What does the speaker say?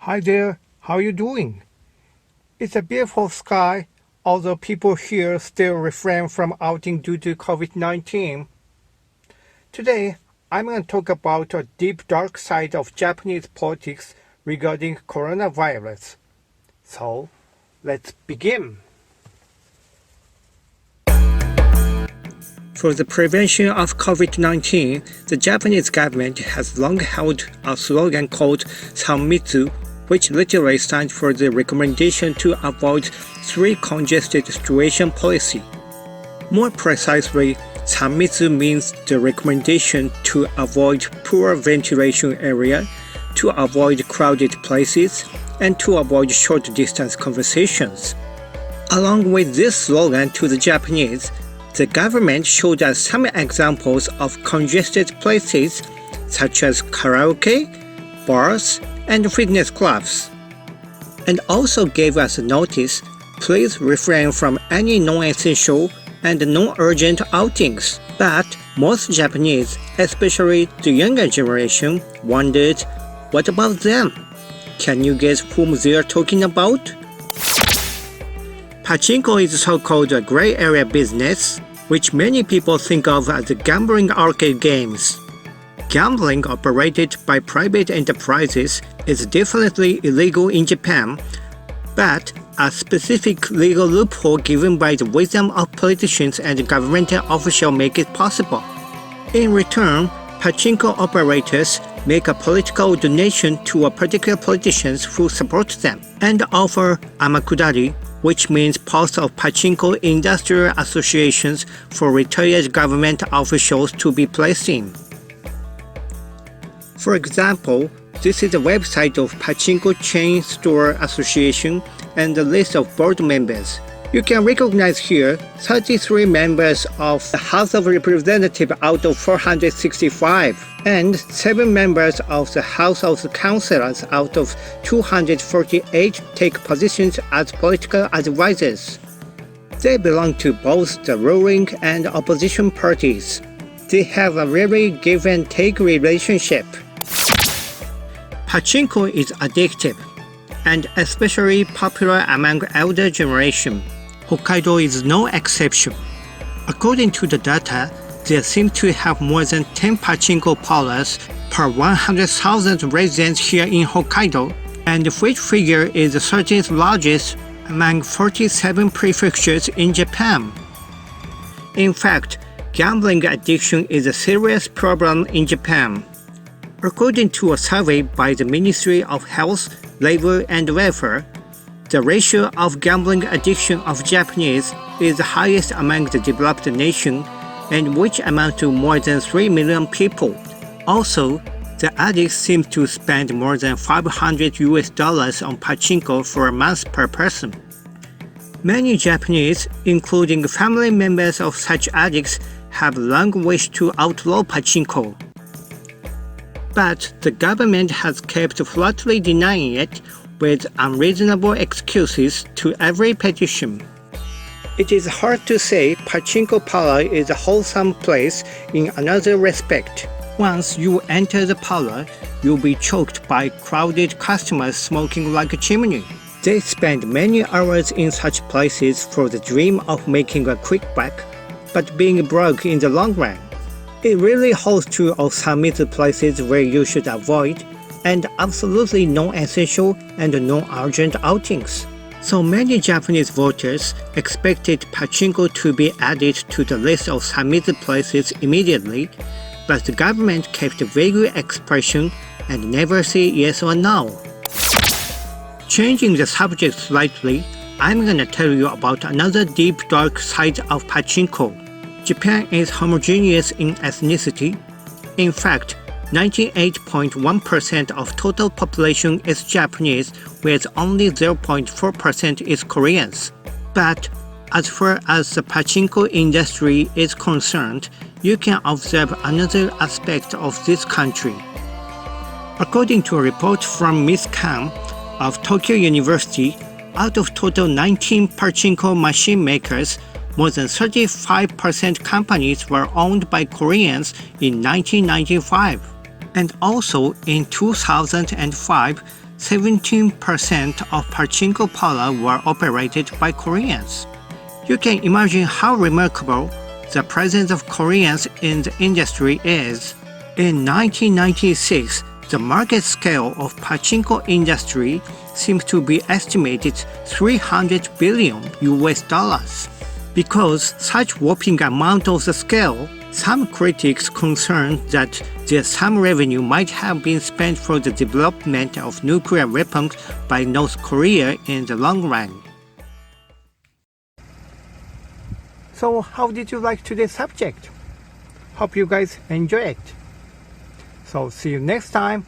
Hi there, how are you doing? It's a beautiful sky, although people here still refrain from outing due to COVID-19. Today, I'm going to talk about a deep dark side of Japanese politics regarding coronavirus. So, let's begin. For the prevention of COVID-19, the Japanese government has long held a slogan called Sanmitsu, which literally stands for the recommendation to avoid three congested situation policy. More precisely, Sanmitsu means the recommendation to avoid poor ventilation area, to avoid crowded places, and to avoid short distance conversations. Along with this slogan to the Japanese, the government showed us some examples of congested places such as karaoke, bars, and fitness clubs. And also gave us a notice, please refrain from any non-essential and non-urgent outings. But most Japanese, especially the younger generation, wondered, what about them? Can you guess whom they are talking about? Pachinko is so-called a gray area business, which many people think of as gambling arcade games. Gambling operated by private enterprises is definitely illegal in Japan, but a specific legal loophole given by the wisdom of politicians and governmental officials make it possible. In return, pachinko operators make a political donation to a particular politicians who support them and offer amakudari, which means post of pachinko industrial associations for retired government officials to be placed in. For example, this is a website of Pachinko Chain Store Association and the list of board members. You can recognize here 33 members of the House of Representatives out of 465 and 7 members of the House of Councillors out of 248 take positions as political advisors. They belong to both the ruling and opposition parties. They have a very give and take relationship. Pachinko is addictive and especially popular among elder generation. Hokkaido is no exception. According to the data, there seem to have more than 10 pachinko parlors per 100,000 residents here in Hokkaido, and which figure is the 13th largest among 47 prefectures in Japan. In fact, gambling addiction is a serious problem in Japan. According to a survey by the Ministry of Health, Labor and Welfare, the ratio of gambling addiction of Japanese is the highest among the developed nation, and which amount to more than 3 million people. Also, the addicts seem to spend more than $500 on pachinko for a month per person. Many Japanese, including family members of such addicts, have long wished to outlaw pachinko. But the government has kept flatly denying it with unreasonable excuses to every petition. It is hard to say pachinko parlor is a wholesome place in another respect. Once you enter the parlor, you'll be choked by crowded customers smoking like a chimney. They spend many hours in such places for the dream of making a quick buck, but being broke in the long run. It really holds true of Sanmitsu places where you should avoid, and absolutely non-essential and non-urgent outings. So many Japanese voters expected pachinko to be added to the list of Sanmitsu places immediately, but the government kept a vague expression and never said yes or no. Changing the subject slightly, I'm gonna tell you about another deep dark side of pachinko. Japan is homogeneous in ethnicity. In fact, 98.1% of total population is Japanese, whereas only 0.4% is Koreans. But as far as the pachinko industry is concerned, you can observe another aspect of this country. According to a report from Ms. Khan of Tokyo University, out of total 19 pachinko machine makers, more than 35% companies were owned by Koreans in 1995. And also in 2005, 17% of Pachinko parlor were operated by Koreans. You can imagine how remarkable the presence of Koreans in the industry is. In 1996, the market scale of Pachinko industry seems to be estimated $300 billion. Because such whopping amount of the scale, some critics concerned that some revenue might have been spent for the development of nuclear weapons by North Korea in the long run. So how did you like today's subject? Hope you guys enjoy it. So see you next time.